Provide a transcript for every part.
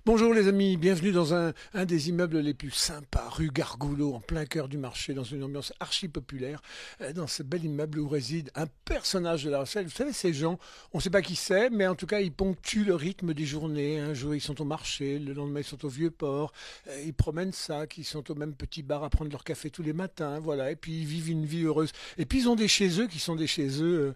Bonjour les amis, bienvenue dans un des immeubles les plus sympas, rue Gargoulot, en plein cœur du marché, dans une ambiance archi populaire, dans ce bel immeuble où réside un personnage de La Rochelle. Vous savez, ces gens, on ne sait pas qui c'est, mais en tout cas, ils ponctuent le rythme des journées. Un jour, ils sont au marché, le lendemain, ils sont au Vieux-Port, ils promènent sac, ils sont au même petit bar à prendre leur café tous les matins, voilà, et puis ils vivent une vie heureuse. Et puis ils ont des chez eux qui sont des chez eux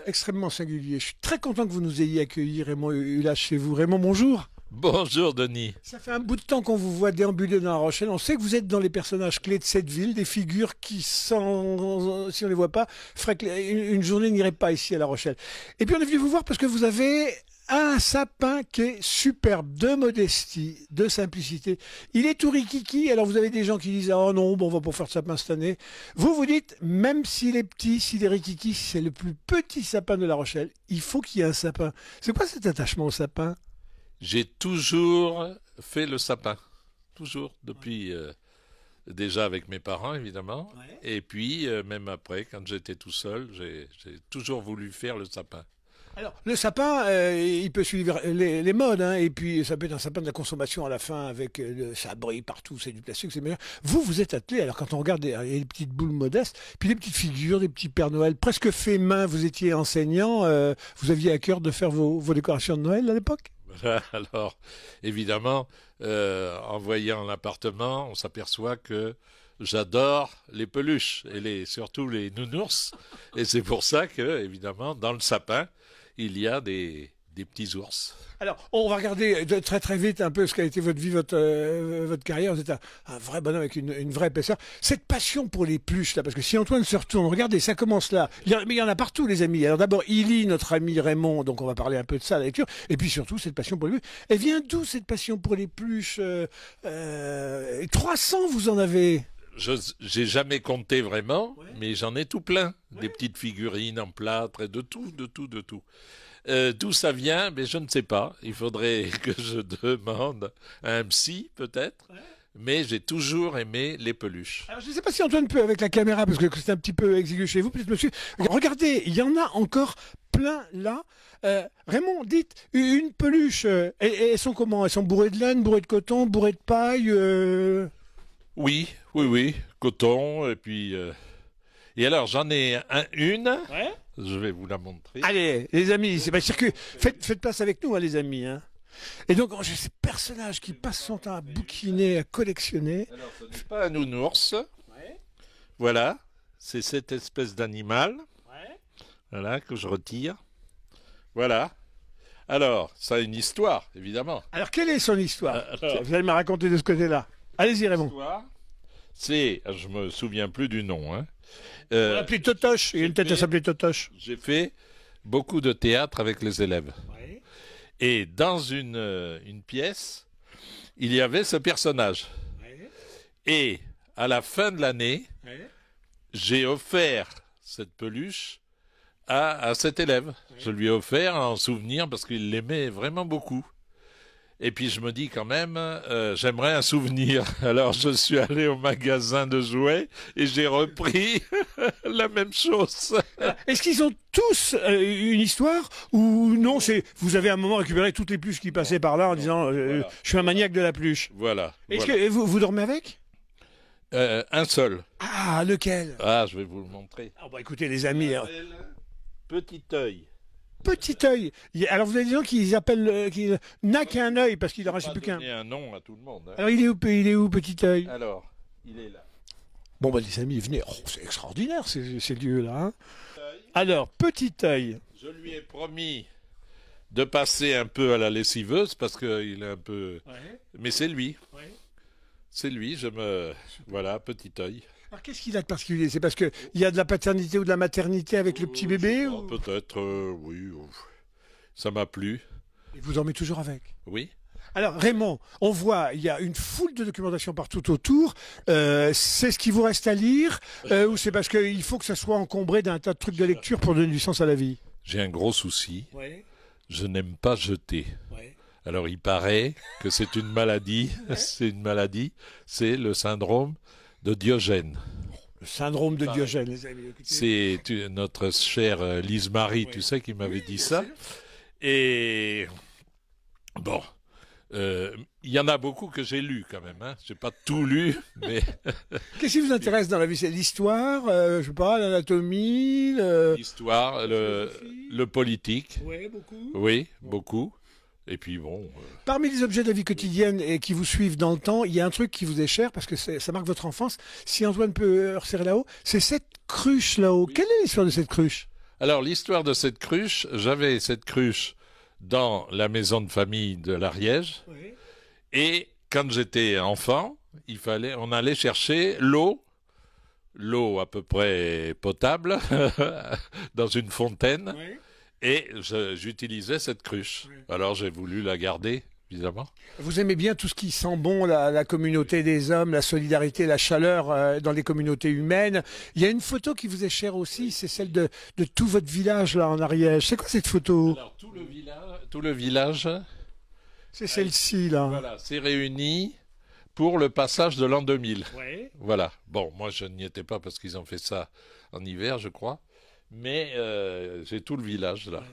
extrêmement singuliers. Je suis très content que vous nous ayez accueillis, Raymond Hulach, chez vous. Raymond, bonjour. Bonjour Denis. Ça fait un bout de temps qu'on vous voit déambuler dans La Rochelle. On sait que vous êtes dans les personnages clés de cette ville, des figures qui, si on les voit pas, feraient une journée n'irait pas ici à La Rochelle. Et puis on est venu vous voir parce que vous avez un sapin qui est superbe, de modestie, de simplicité. Il est tout rikiki. Alors vous avez des gens qui disent oh non, bon, on va pas faire de sapin cette année. Vous dites même s'il est petit, s'il est rikiki, si c'est le plus petit sapin de La Rochelle, il faut qu'il y ait un sapin. C'est quoi cet attachement au sapin? J'ai toujours fait le sapin. Toujours. Depuis, déjà avec mes parents, évidemment. Ouais. Et puis, même après, quand j'étais tout seul, j'ai toujours voulu faire le sapin. Alors, le sapin, il peut suivre les modes, hein, et puis ça peut être un sapin de la consommation à la fin, avec ça brille partout, c'est du plastique, c'est meilleur. Vous êtes attelé, alors quand on regarde, il y a des petites boules modestes, puis des petites figures, des petits Père Noël, presque fait main, vous étiez enseignant, vous aviez à cœur de faire vos décorations de Noël à l'époque? Alors, évidemment, en voyant l'appartement, on s'aperçoit que j'adore les peluches et surtout les nounours. Et c'est pour ça que, évidemment, dans le sapin, il y a des petits ours. Alors, on va regarder très très vite un peu ce qu'a été votre vie, votre carrière. Vous êtes un vrai bonhomme avec une vraie épaisseur. Cette passion pour les peluches, là, parce que si Antoine se retourne, regardez, ça commence là. Mais il y en a partout, les amis. Alors d'abord, il lit notre ami Raymond, donc on va parler un peu de ça, la lecture. Et puis surtout, cette passion pour les peluches. Elle vient d'où, cette passion pour les peluches 300, vous en avez? J'ai jamais compté vraiment, ouais. Mais j'en ai tout plein. Ouais. Des petites figurines en plâtre et de tout. D'où ça vient, mais je ne sais pas. Il faudrait que je demande à un psy, peut-être. Ouais. Mais j'ai toujours aimé les peluches. Alors, je ne sais pas si Antoine peut avec la caméra, parce que c'est un petit peu exigu chez vous, peut-être monsieur. Regardez, il y en a encore plein là. Raymond, dites, une peluche, elles sont comment? Elles sont bourrées de laine, bourrées de coton, bourrées de paille Oui, coton, et puis... Et alors, j'en ai une... Ouais. Je vais vous la montrer. Allez, les amis, c'est pas circuit. Faites place avec nous, hein, les amis. Hein. Et donc, j'ai ces personnages qui passent son temps à bouquiner, à collectionner. Alors, ce n'est pas un nounours. Ouais. Voilà, c'est cette espèce d'animal. Ouais. Voilà, que je retire. Voilà. Alors, ça a une histoire, évidemment. Alors, quelle est son histoire? Vous allez me raconter de ce côté-là. Allez-y, Raymond. L'histoire, c'est... Je me souviens plus du nom, hein. On l'appelait Totoche, il y a une tête à s'appeler Totoche. J'ai fait beaucoup de théâtre avec les élèves. Ouais. Et dans une pièce, il y avait ce personnage. Ouais. Et à la fin de l'année, ouais. J'ai offert cette peluche à cet élève. Ouais. Je lui ai offert en souvenir parce qu'il l'aimait vraiment beaucoup. Et puis je me dis quand même, j'aimerais un souvenir. Alors je suis allé au magasin de jouets et j'ai repris la même chose. Est-ce qu'ils ont tous une histoire ou non? C'est vous avez à un moment récupéré toutes les peluches qui passaient par là en disant voilà. Je suis un maniaque de la peluche. Voilà. Est-ce que vous dormez avec? Un seul. Ah, lequel? Ah, je vais vous le montrer. Ah bah écoutez les amis. Petit œil. Petit œil. Alors vous avez des gens qui appellent, qui n'a qu'un œil parce qu'il n'en reste plus qu'un. Il a un nom à tout le monde. Hein. Alors il est où, petit œil? Alors, il est là. Bon bah les amis, venez. Oh, c'est extraordinaire ces lieux-là. Hein. Alors petit œil. Je lui ai promis de passer un peu à la lessiveuse parce qu'il est un peu. Ouais. Mais c'est lui. Ouais. C'est lui. Voilà, petit œil. Alors qu'est-ce qu'il a de particulier? C'est parce qu'il y a de la paternité ou de la maternité avec le petit bébé ou... Peut-être, oui. Ça m'a plu. Et vous dormez toujours avec? Oui. Alors Raymond, on voit, il y a une foule de documentation partout autour. C'est ce qui vous reste à lire ou c'est parce qu'il faut que ça soit encombré d'un tas de trucs de lecture pour donner du sens à la vie? J'ai un gros souci. Ouais. Je n'aime pas jeter. Ouais. Alors il paraît que c'est une maladie. Ouais. C'est une maladie. C'est le syndrome de Diogène. Le syndrome de Diogène, les amis. C'est notre chère Lise Marie, oui. Tu sais, qui m'avait dit ça. Et bon, Il y en a beaucoup que j'ai lu quand même. Hein. J'ai pas tout lu, mais Qu'est-ce qui vous intéresse dans la vie? C'est l'histoire, je sais pas, l'anatomie, l'histoire, le politique. Ouais, beaucoup. Oui, beaucoup. Et puis bon. Parmi les objets de la vie quotidienne et qui vous suivent dans le temps, il y a un truc qui vous est cher parce que ça marque votre enfance. Si Antoine peut resserrer là-haut, c'est cette cruche là-haut. Oui. Quelle est l'histoire de cette cruche? Alors l'histoire de cette cruche, j'avais cette cruche dans la maison de famille de l'Ariège. Oui. Et quand j'étais enfant, on allait chercher l'eau à peu près potable dans une fontaine. Oui. Et j'utilisais cette cruche. Oui. Alors j'ai voulu la garder, évidemment. Vous aimez bien tout ce qui sent bon, la communauté des hommes, la solidarité, la chaleur dans les communautés humaines. Il y a une photo qui vous est chère aussi, c'est celle de tout votre village là en Ariège. C'est quoi cette photo? Alors tout le village. C'est celle-ci là. Voilà, c'est réuni pour le passage de l'an 2000. Oui. Voilà. Bon, moi je n'y étais pas parce qu'ils ont fait ça en hiver, je crois. Mais j'ai tout le village là.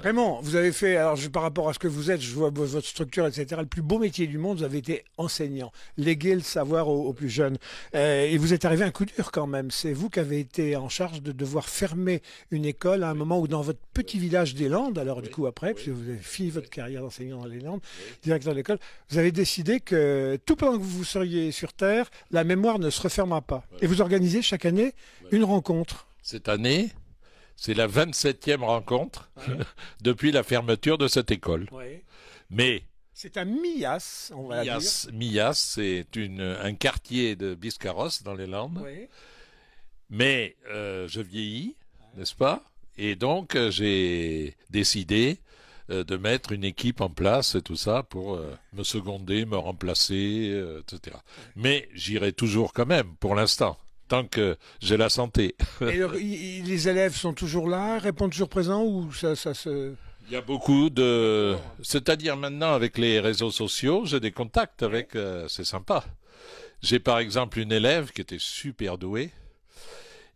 Raymond, vous avez fait, alors par rapport à ce que vous êtes, je vois votre structure, etc. Le plus beau métier du monde, vous avez été enseignant, léguer le savoir aux plus jeunes. Et vous êtes arrivé un coup dur quand même. C'est vous qui avez été en charge de devoir fermer une école à un moment où dans votre petit village des Landes, alors du coup après, puisque vous avez fini votre carrière d'enseignant dans les Landes, directeur de l'école, vous avez décidé que tout pendant que vous seriez sur Terre, la mémoire ne se refermera pas. Et vous organisez chaque année une rencontre. Cette année, c'est la 27e rencontre depuis la fermeture de cette école. Ouais. Mais c'est à Millas, on va dire. Millas, c'est un quartier de Biscarrosse dans les Landes. Ouais. Mais je vieillis, n'est-ce pas? Et donc j'ai décidé de mettre une équipe en place et tout ça pour me seconder, me remplacer, etc. Mais j'irai toujours quand même, pour l'instant. Tant que j'ai la santé. Et les élèves sont toujours là, répondent toujours présents ou ça se... Il y a beaucoup de... C'est-à-dire maintenant avec les réseaux sociaux, j'ai des contacts avec... c'est sympa. J'ai par exemple une élève qui était super douée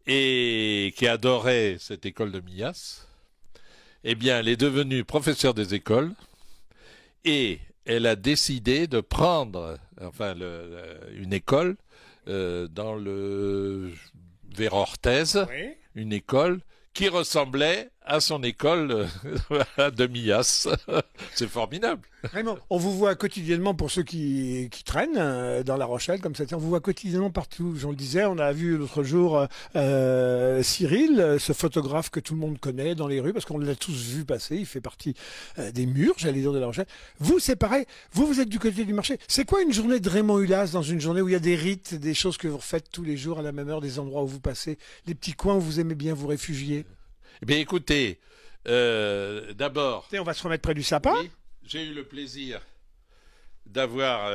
et qui adorait cette école de Millas. Eh bien, elle est devenue professeure des écoles et elle a décidé de prendre une école vers Orthez, oui. Une école qui ressemblait à son école de Millas. C'est formidable. Vraiment, on vous voit quotidiennement, pour ceux qui traînent dans La Rochelle, comme ça, on vous voit quotidiennement partout. Je le disais, on a vu l'autre jour Cyril, ce photographe que tout le monde connaît dans les rues, parce qu'on l'a tous vu passer, il fait partie des murs, j'allais dire, de La Rochelle. Vous, c'est pareil, vous êtes du côté du marché. C'est quoi une journée de Raymond Hulas dans une journée où il y a des rites, des choses que vous refaites tous les jours à la même heure, des endroits où vous passez, les petits coins où vous aimez bien vous réfugier? Eh bien, écoutez, d'abord... On va se remettre près du sapin. Oui, j'ai eu le plaisir d'avoir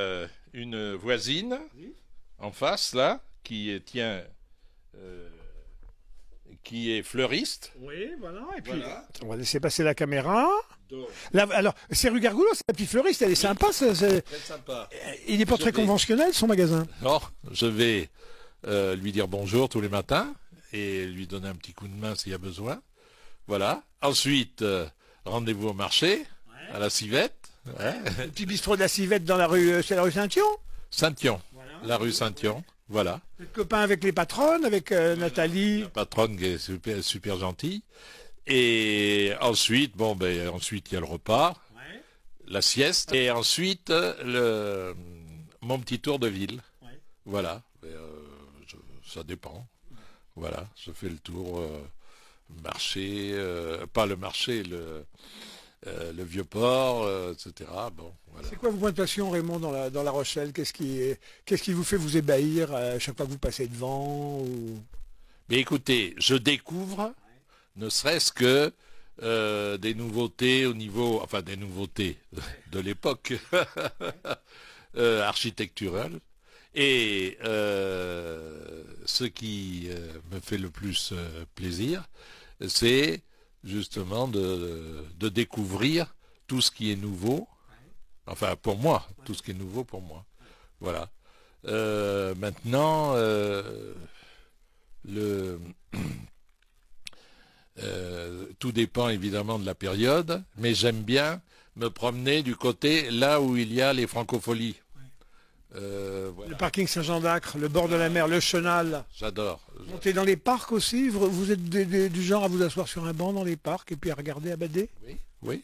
une voisine en face, là, qui est fleuriste. Oui, voilà. Et puis, on va laisser passer la caméra. Là, alors, c'est rue Gargoulot, c'est la petite fleuriste, elle est sympa. Très sympa. Il n'est pas très conventionnel, son magasin. Non, je vais lui dire bonjour tous les matins et lui donner un petit coup de main s'il y a besoin. Voilà. Ensuite, rendez-vous au marché, à la Civette. Ouais. Le petit bistrot de la Civette dans la rue, c'est la rue Saint-Yon? Saint-Yon, voilà. La rue Saint-Yon, voilà. Vous êtes copain avec les patronnes, avec Nathalie? La patronne qui est super, super gentille. Et ensuite, ensuite il y a le repas, la sieste, et ensuite mon petit tour de ville. Ouais. Voilà. Ça dépend. Voilà, je fais le tour. Marché, pas le marché, le Vieux-Port, etc. Bon, voilà. C'est quoi vos points de passion, Raymond, dans la Rochelle? Qu'est-ce qui vous fait vous ébahir chaque fois que vous passez devant ou... Mais écoutez, je découvre, ne serait-ce que des nouveautés des nouveautés de l'époque architecturale. Et ce qui me fait le plus plaisir, c'est justement de découvrir tout ce qui est nouveau. Enfin, pour moi, tout ce qui est nouveau pour moi. Voilà. Maintenant, tout dépend évidemment de la période, mais j'aime bien me promener du côté là où il y a les francopholies. Voilà. Le parking Saint-Jean-d'Acre, le bord de la mer, le Chenal. J'adore. Montez dans les parcs aussi. Vous êtes du genre à vous asseoir sur un banc dans les parcs et puis à regarder, à bader? Oui.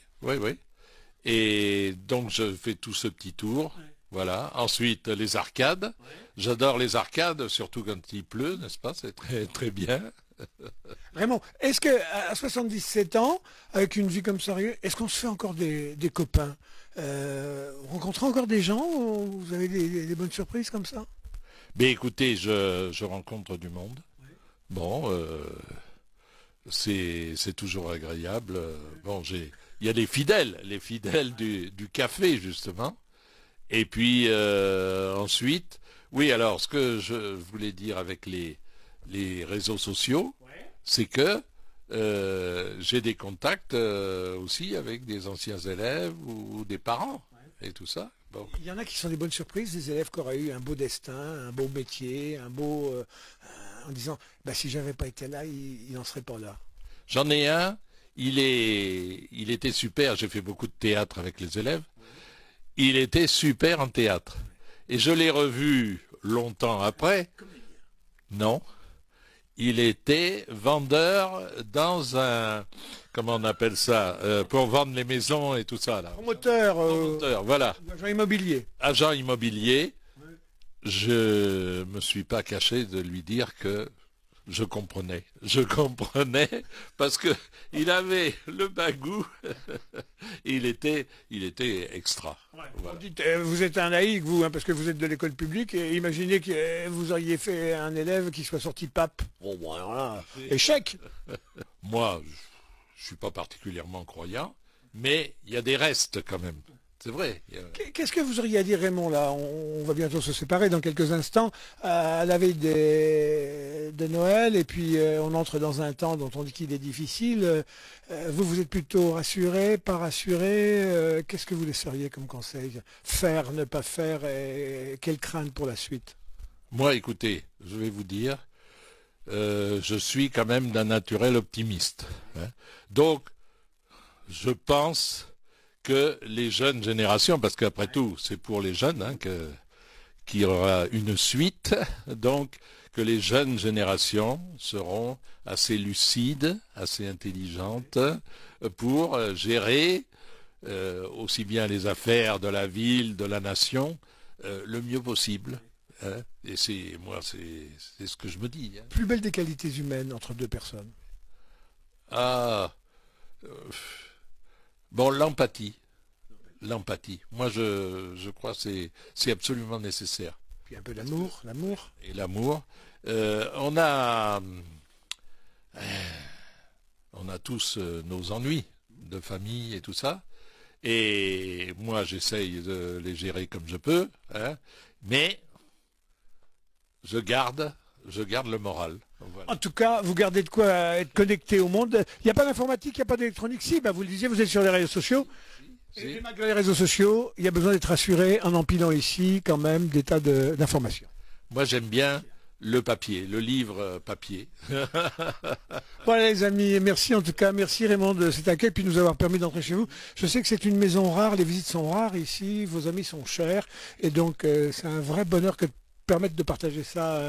Et donc je fais tout ce petit tour. Ouais. Voilà. Ensuite les arcades. Ouais. J'adore les arcades, surtout quand il pleut, n'est-ce pas? C'est très très bien. Raymond, est-ce que à 77 ans, avec une vie comme ça, est-ce qu'on se fait encore des copains? Vous rencontrez encore des gens? Vous avez des bonnes surprises comme ça? Mais écoutez, je rencontre du monde. Oui. Bon, c'est toujours agréable. Bon, il y a les fidèles du café justement. Et puis ensuite, oui. Alors, ce que je voulais dire avec les réseaux sociaux, c'est que j'ai des contacts aussi avec des anciens élèves ou des parents et tout ça. Bon. Il y en a qui sont des bonnes surprises, des élèves qui auraient eu un beau destin, un beau métier, un beau... en disant, bah, si j'avais pas été là, il n'en serait pas là. J'en ai un, il était super, j'ai fait beaucoup de théâtre avec les élèves. Il était super en théâtre. Et je l'ai revu longtemps après. Non. Il était vendeur dans un, comment on appelle ça, pour vendre les maisons et tout ça là. Promoteur, voilà. Agent immobilier. Agent immobilier. Oui. Je me suis pas caché de lui dire que je comprenais parce que il avait le bagou. il était extra. Ouais. Voilà. Vous êtes un laïc, vous, hein, parce que vous êtes de l'école publique, et imaginez que vous auriez fait un élève qui soit sorti pape. Bon, voilà. Échec. Moi, je suis pas particulièrement croyant, mais il y a des restes quand même. C'est vrai. Qu'est-ce que vous auriez à dire, Raymond, là? On va bientôt se séparer dans quelques instants, à la veille de Noël, et puis on entre dans un temps dont on dit qu'il est difficile. Vous êtes plutôt rassuré, pas rassuré? Qu'est-ce que vous laisseriez comme conseil? Faire, ne pas faire, et quelle crainte pour la suite? Moi, écoutez, je vais vous dire, je suis quand même d'un naturel optimiste. Hein. Donc, je pense que les jeunes générations, parce qu'après tout, c'est pour les jeunes hein, qu'il y aura une suite, donc que les jeunes générations seront assez lucides, assez intelligentes pour gérer aussi bien les affaires de la ville, de la nation, le mieux possible. Hein. Et c'est ce que je me dis. Hein. Plus belle des qualités humaines entre deux personnes? Bon, l'empathie. Moi, je crois que c'est absolument nécessaire. Puis un peu l'amour. Et l'amour. On a tous nos ennuis de famille et tout ça. Et moi, j'essaye de les gérer comme je peux. Hein, mais je garde le moral. Voilà. En tout cas, vous gardez de quoi être connecté au monde. Il n'y a pas d'informatique, il n'y a pas d'électronique. Si, bah vous le disiez, vous êtes sur les réseaux sociaux. Et malgré les réseaux sociaux, il y a besoin d'être rassuré en empilant ici quand même des tas d'informations. Moi, j'aime bien le papier, le livre papier. Voilà les amis, merci en tout cas, merci Raymond de cet accueil puis de nous avoir permis d'entrer chez vous. Je sais que c'est une maison rare, les visites sont rares ici, vos amis sont chers et donc c'est un vrai bonheur que de permettre de partager ça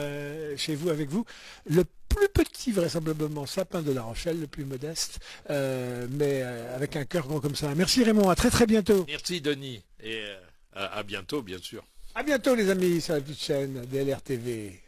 chez vous, avec vous. Le plus petit vraisemblablement sapin de La Rochelle, le plus modeste, mais avec un cœur grand comme ça. Merci Raymond, à très très bientôt. Merci Denis et à bientôt bien sûr. À bientôt les amis sur la petite chaîne DLR TV.